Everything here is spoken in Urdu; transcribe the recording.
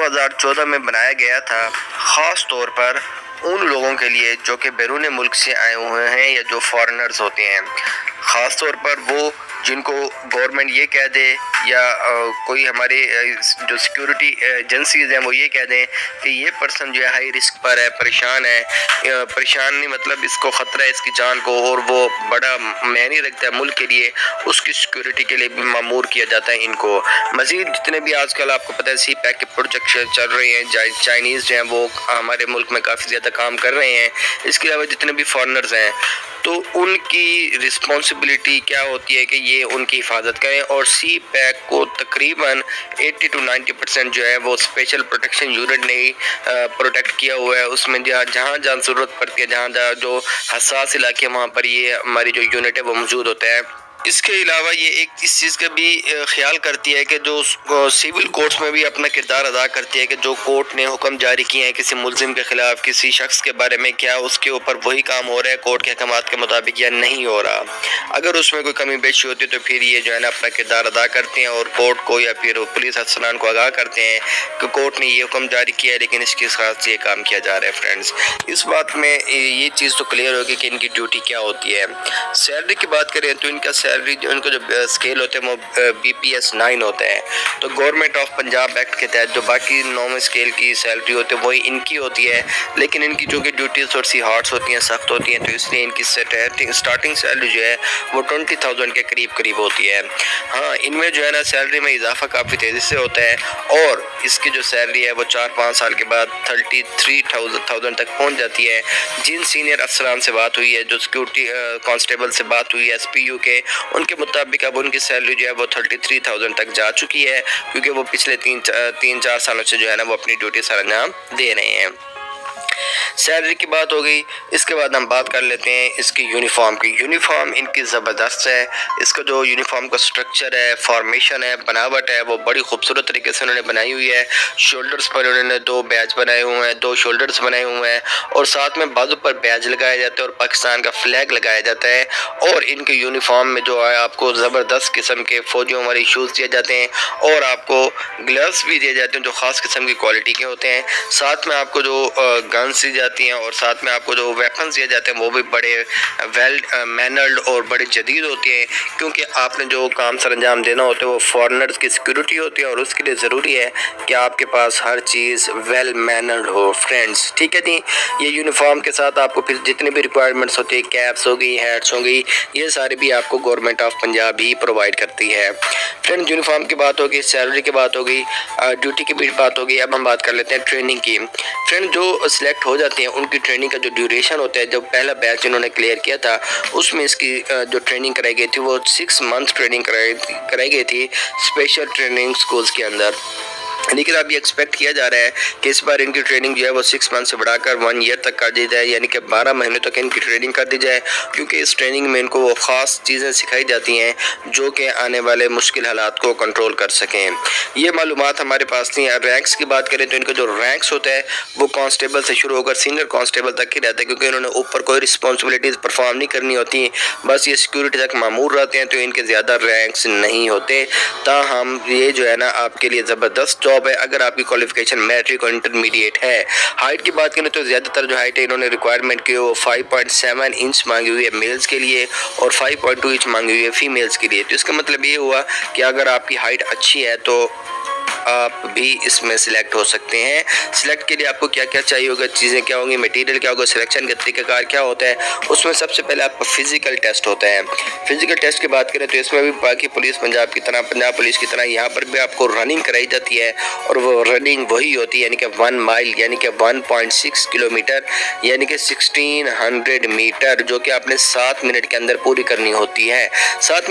2014 میں بنایا گیا تھا خاص طور پر ان لوگوں کے لیے جو کہ بیرون ملک سے آئے ہوئے ہیں یا جو فارنرز ہوتے ہیں، خاص طور پر وہ جن کو گورنمنٹ یہ کہہ دے یا کوئی ہمارے جو سیکیورٹی ایجنسیز ہیں وہ یہ کہہ دیں کہ یہ پرسن جو ہے ہائی رسک پر ہے، پریشان ہے، پریشان نہیں مطلب اس کو خطرہ ہے اس کی جان کو، اور وہ بڑا معنی رکھتا ہے ملک کے لیے، اس کی سیکیورٹی کے لیے بھی مامور کیا جاتا ہے ان کو۔ مزید جتنے بھی آج کل آپ کو پتہ ہے سی پیک کے پروجیکٹ چل رہے ہیں، چائنیز جو ہیں وہ ہمارے ملک میں کافی زیادہ کام کر رہے ہیں، اس کے علاوہ جتنے بھی فارنرز ہیں تو ان کی رسپانسبلٹی کیا ہوتی ہے کہ یہ ان کی حفاظت کریں، اور سی پیک کو تقریباً 80 to 90% جو ہے وہ اسپیشل پروٹیکشن یونٹ نے ہی پروٹیکٹ کیا ہوا ہے۔ اس میں جہاں ضرورت پڑتی ہے، جہاں جو حساس علاقے وہاں پر یہ ہماری جو یونٹ ہے وہ موجود ہوتا ہے۔ اس کے علاوہ یہ ایک اس چیز کا بھی خیال کرتی ہے کہ جو سول کورٹس میں بھی اپنا کردار ادا کرتی ہے کہ جو کورٹ نے حکم جاری کیے ہیں کسی ملزم کے خلاف، کسی شخص کے بارے میں، کیا اس کے اوپر وہی کام ہو رہا ہے کورٹ کے احکامات کے مطابق یا نہیں ہو رہا۔ اگر اس میں کوئی کمی بیشی ہوتی ہے تو پھر یہ جو ہے نا اپنا کردار ادا کرتے ہیں اور کورٹ کو یا پھر پولیس افسران کو آگاہ کرتے ہیں کہ کورٹ نے یہ حکم جاری کیا ہے لیکن اس کے ساتھ یہ کام کیا جا رہا ہے۔ فرینڈز، اس بات میں یہ چیز تو کلیئر ہوگی کہ ان کی ڈیوٹی کیا ہوتی ہے۔ سیلری کی بات کریں تو ان کا سیلری جو ان کا جو اسکیل ہوتا ہے وہ BPS 9 ہوتا ہے، تو گورنمنٹ آف پنجاب ایکٹ کے تحت جو باقی نارمل اسکیل کی سیلری ہوتی ہے وہی ان کی ہوتی ہے، لیکن ان کی جو کہ ڈیوٹیز تھوڑی سی ہارڈس ہوتی ہیں، سخت ہوتی ہیں، تو اس لیے ان کی سٹارٹنگ سیلری جو ہے وہ 20,000 کے قریب ہوتی ہے۔ ہاں، ان میں جو ہے نا سیلری میں اضافہ کافی تیزی سے ہوتا ہے، اور اس کی جو سیلری ہے وہ 4-5 سال کے بعد 33,000 تک پہنچ جاتی ہے۔ جن سینئر افسران سے بات ہوئی ہے، جو سیکیورٹی کانسٹیبل سے بات ہوئی ہے SPU کے، ان کے مطابق اب ان کی سیلری جو ہے وہ 33,000 تک جا چکی ہے، کیونکہ وہ پچھلے 3-4 سالوں سے جو ہے نا وہ اپنی ڈیوٹی سر انجام دے رہے ہیں۔ سیلری کی بات ہو گئی، اس کے بعد ہم بات کر لیتے ہیں اس کی یونیفارم کی۔ یونیفارم ان کی زبردست ہے، اس کا جو یونیفارم کا سٹرکچر ہے، فارمیشن ہے، بناوٹ ہے، وہ بڑی خوبصورت طریقے سے انہوں نے بنائی ہوئی ہے۔ شولڈرز پر انہوں نے 2 بیج بنائے ہوئے ہیں، 2 شولڈرز بنائے ہوئے ہیں، اور ساتھ میں بازو پر بیج لگایا جاتا ہے اور پاکستان کا فلیگ لگایا جاتا ہے، اور ان کے یونیفارم میں جو ہے آپ کو زبردست قسم کے فوجیوں والی شوز دیے جاتے ہیں، اور آپ کو گلوز بھی دیے جاتے ہیں جو خاص قسم کی کوالٹی کے ہوتے ہیں۔ ساتھ میں آپ کو جو گنز دی جاتی ہیں اور ساتھ میں آپ کو جو ویپنز دیے جاتے ہیں وہ بھی بڑے ویل مینرڈ اور بڑے جدید ہوتے ہیں، کیونکہ آپ نے جو کام سر انجام دینا ہوتا ہے وہ فارنرز کی سیکیورٹی ہوتی ہے، اور اس کے لیے ضروری ہے کہ آپ کے پاس ہر چیز ویل مینرڈ ہو۔ فرینڈز، ٹھیک ہے جی، یہ یونیفارم کے ساتھ آپ کو پھر جتنے بھی ریکوائرمنٹس ہوتی ہیں، کیپس ہو گئی، ہیٹس ہو گئی، یہ سارے بھی آپ کو government of Punjab he provide کرتی ہے۔ فرینڈ، یونیفارم کی بات ہوگی، سیلری کی بات ہوگی، ڈیوٹی کی بھی بات ہوگی۔ اب ہم بات کر لیتے ہیں ٹریننگ کی۔ فرینڈ، جو سلیکٹ ہو جاتے ہیں ان کی ٹریننگ کا جو ڈیوریشن ہوتا ہے، جو پہلا بیچ انہوں نے کلیئر کیا تھا اس میں اس کی جو ٹریننگ کرائی گئی تھی وہ 6 منتھ ٹریننگ کرائی گئی تھی اسپیشل ٹریننگ سکولز کے اندر، لیکن اب یہ ایکسپیکٹ کیا جا رہا ہے کہ اس بار ان کی ٹریننگ جو ہے وہ 6 منتھ سے بڑھا کر 1 ایئر تک کر دی جائے، یعنی کہ 12 مہینے تک ان کی ٹریننگ کر دی جائے، کیونکہ اس ٹریننگ میں ان کو وہ خاص چیزیں سکھائی جاتی ہیں جو کہ آنے والے مشکل حالات کو کنٹرول کر سکیں۔ یہ معلومات ہمارے پاس تھیں۔ رینکس کی بات کریں تو ان کا جو رینکس ہوتا ہے وہ کانسٹیبل سے شروع ہو کر سینئر کانسٹیبل تک ہی رہتا ہے، کیونکہ انہوں نے اوپر کوئی رسپانسبلٹیز پرفارم نہیں کرنی ہوتی، بس یہ سیکیورٹی تک مامور رہتے ہیں، تو ان کے زیادہ رینکس نہیں ہوتے۔ تاہم یہ جو ہے نا آپ کے لیے زبردست جاب ہے اگر آپ کی کوالیفیکیشن میٹرک اور انٹرمیڈیٹ ہے۔ ہائٹ کی بات کریں تو زیادہ تر جو ہائٹ ہے انہوں نے ریکوائرمنٹ کی وہ 5.7 انچ مانگی ہوئی ہے میلز کے لیے، اور 5.2 انچ مانگی ہوئی ہے فیمیلز کے لیے۔ تو اس کا مطلب یہ ہوا کہ اگر آپ کی ہائٹ اچھی ہے تو آپ بھی اس میں سلیکٹ ہو سکتے ہیں۔ سلیکٹ کے لیے آپ کو کیا کیا چاہیے ہوگا، چیزیں کیا ہوں گی، میٹیریل کیا ہوگا، سلیکشن کا طریقہ کار کیا ہوتا ہے، اس میں سب سے پہلے آپ کا فزیکل ٹیسٹ ہوتا ہے۔ فزیکل ٹیسٹ کی بات کریں تو اس میں بھی باقی پولیس پنجاب کی طرح، پنجاب پولیس کی طرح یہاں پر بھی آپ کو رننگ کرائی جاتی ہے، اور وہ رننگ وہی ہوتی ہے، یعنی کہ 1 مائل، یعنی کہ 1.6 کلومیٹر، یعنی کہ 1600 میٹر، جو کہ آپ نے 7 منٹ کے اندر پوری کرنی ہوتی ہے۔ 7 منٹ